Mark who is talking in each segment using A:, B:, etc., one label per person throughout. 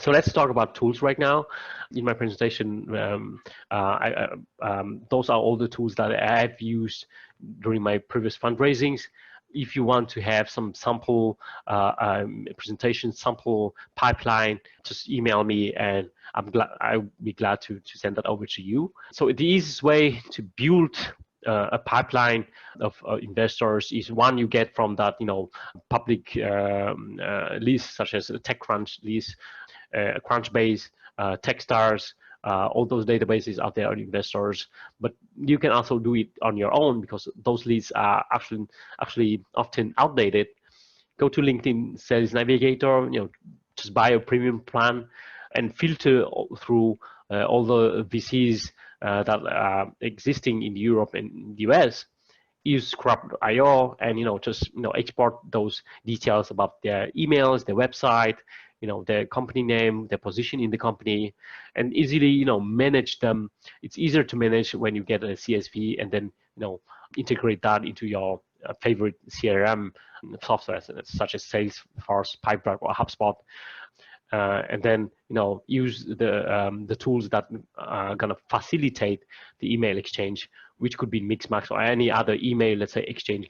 A: So let's talk about tools right now. In my presentation, those are all the tools that I have used during my previous fundraisings. If you want to have some sample presentation, sample pipeline, just email me and I'll be glad to send that over to you. So the easiest way to build a pipeline of investors is one you get from that, public lists such as TechCrunch list, Crunchbase, Techstars, all those databases out there are investors. But you can also do it on your own because those leads are actually often outdated. Go to LinkedIn Sales Navigator, just buy a premium plan and filter through all the VCs that are existing in Europe and the US. Use Scrub.io and just export those details about their emails, their website, their company name, their position in the company, and easily manage them. It's easier to manage when you get a CSV and then integrate that into your favorite CRM software such as Salesforce, Pipedrive, or HubSpot. And then use the tools that are going to facilitate the email exchange, which could be Mixmax or any other email, let's say, exchange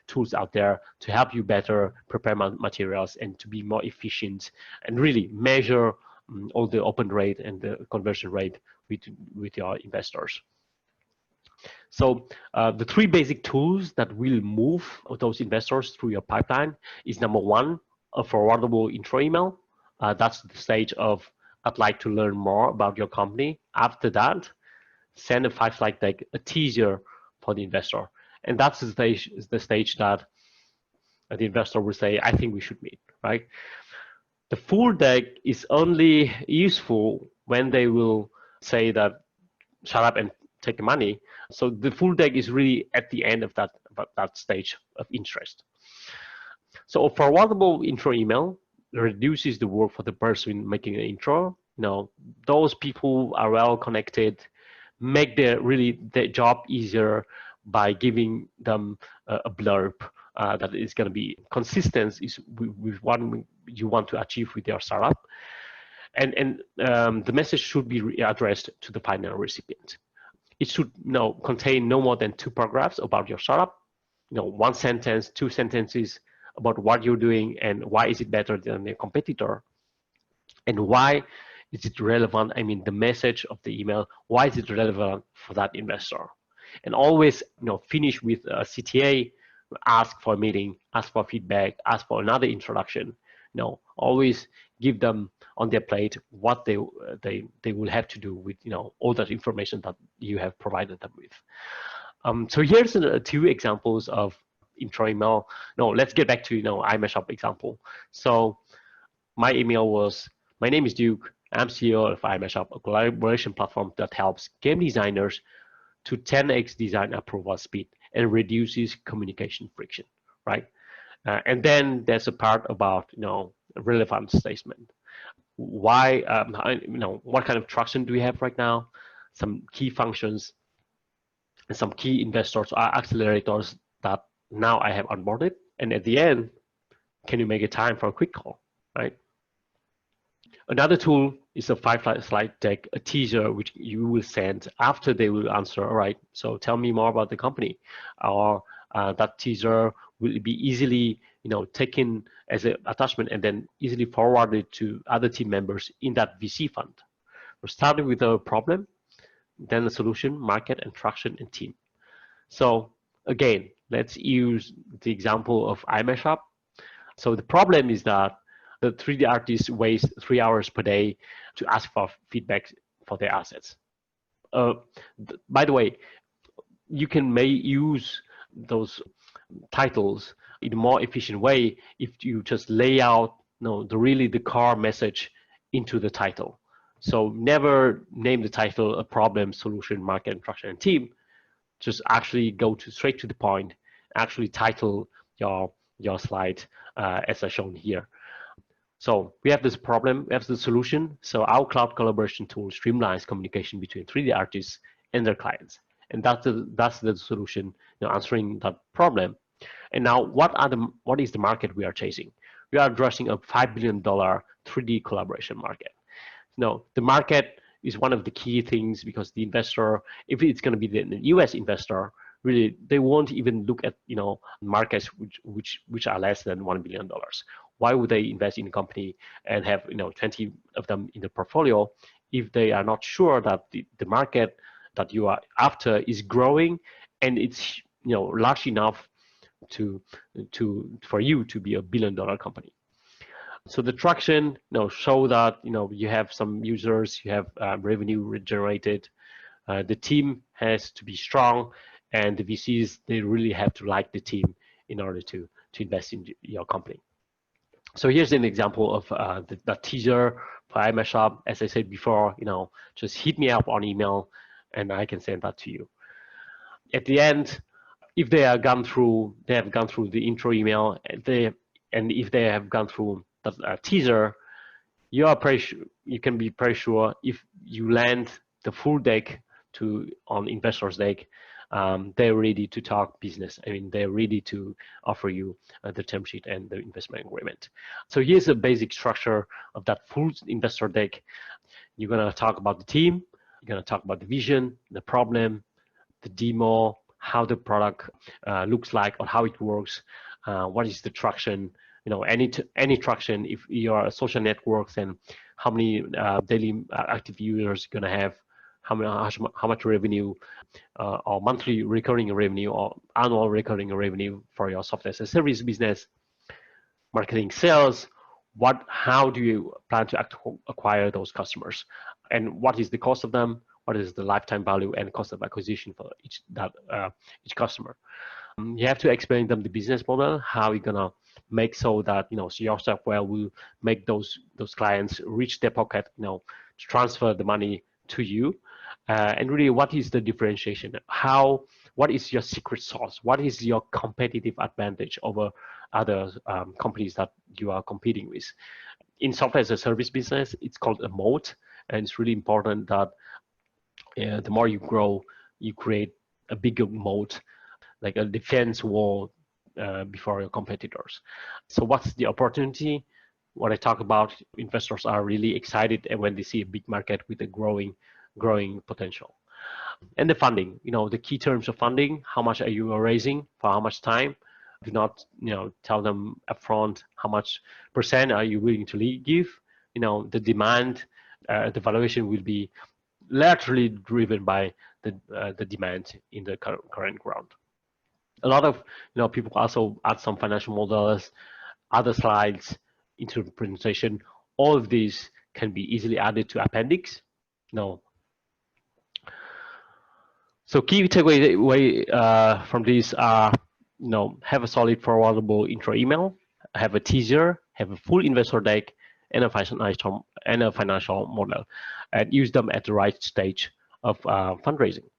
A: tools out there to help you better prepare materials and to be more efficient and really measure all the open rate and the conversion rate with your investors. So the three basic tools that will move those investors through your pipeline is number one, a forwardable intro email. That's the stage of I'd like to learn more about your company. After that, send a 5-slide deck, a teaser for the investor. And that's the stage that the investor will say, I think we should meet, right? The full deck is only useful when they will say that, shut up and take the money. So the full deck is really at the end of that stage of interest. So a forwardable intro email reduces the work for the person making an intro. Those people are well connected, make their job easier by giving them a blurb that is going to be consistent with what you want to achieve with your startup, and the message should be addressed to the final recipient. It should contain no more than 2 paragraphs about your startup, 1 sentence, 2 sentences about what you're doing and why is it better than your competitor, and why is it relevant. I mean, the message of the email, why is it relevant for that investor? And always finish with a CTA, ask for a meeting, ask for feedback, ask for another introduction. Always give them on their plate what they will have to do with all that information that you have provided them with. So here's 2 examples of intro email. Let's get back to iMashUp example. So my email was, my name is Duke, I'm CEO of iMashUp, a collaboration platform that helps game designers to 10x design approval speed and reduces communication friction, right? And then there's a part about relevant statement. Why, what kind of traction do we have right now? Some key functions and some key investors or accelerators that now I have onboarded. And at the end, can you make a time for a quick call, right? Another tool is a 5-slide deck, a teaser, which you will send after they will answer, all right, so tell me more about the company. Or that teaser will be easily taken as an attachment and then easily forwarded to other team members in that VC fund. We're starting with a problem, then a solution, market, and traction, and team. So again, let's use the example of iMashUp. So the problem is that the 3D artists waste 3 hours per day to ask for feedback for their assets. By the way, you may use those titles in a more efficient way if you just lay out the core message into the title. So never name the title a problem, solution, market, traction, and team. Just actually go straight to the point. Actually title your slide as I shown here. So we have this problem, we have the solution. So our cloud collaboration tool streamlines communication between 3D artists and their clients. And that's the solution, answering that problem. And now what is the market we are chasing? We are addressing a $5 billion 3D collaboration market. No, the market is one of the key things, because the investor, if it's going to be the US investor, really they won't even look at markets which are less than $1 billion. Why would they invest in a company and have 20 of them in the portfolio if they are not sure that the market that you are after is growing and it's large enough for you to be a $1 billion company? So the traction show that you have some users, you have revenue generated. The team has to be strong, and the VCs, they really have to like the team in order to invest in your company. So here's an example of the teaser for iMashop. As I said before, just hit me up on email and I can send that to you. At the end, if they have gone through the intro email, and if they have gone through the teaser, you can be pretty sure if you land the full deck on investors deck, they're ready to talk business. I mean, they're ready to offer you the term sheet and the investment agreement. So here's the basic structure of that full investor deck. You're going to talk about the team, you're going to talk about the vision, the problem, the demo, how the product looks like or how it works, what is the traction, any traction. If you are a social networks, and how many daily active users you're going to have, how much revenue or monthly recurring revenue or annual recurring revenue for your software as a service business, marketing, sales, how do you plan to acquire those customers, and what is the cost of them, what is the lifetime value and cost of acquisition for each customer. You have to explain them the business model, how you're gonna make so that so your software will make those clients reach their pocket, to transfer the money to you, and really what is the differentiation, what is your secret sauce, what is your competitive advantage over other companies that you are competing with. In software as a service business, it's called a moat, and it's really important that the more you grow, you create a bigger moat, like a defense wall before your competitors. So what's the opportunity? What I talk about, investors are really excited and when they see a big market with a growing potential. And the funding, the key terms of funding, how much are you raising for how much time? Do not tell them upfront how much percent are you willing to give. The demand, the valuation will be laterally driven by the demand in the current ground. A lot of people also add some financial models, other slides into the presentation. All of these can be easily added to appendix. So key takeaway from these are, have a solid forwardable intro email, have a teaser, have a full investor deck, and a financial model, and use them at the right stage of fundraising.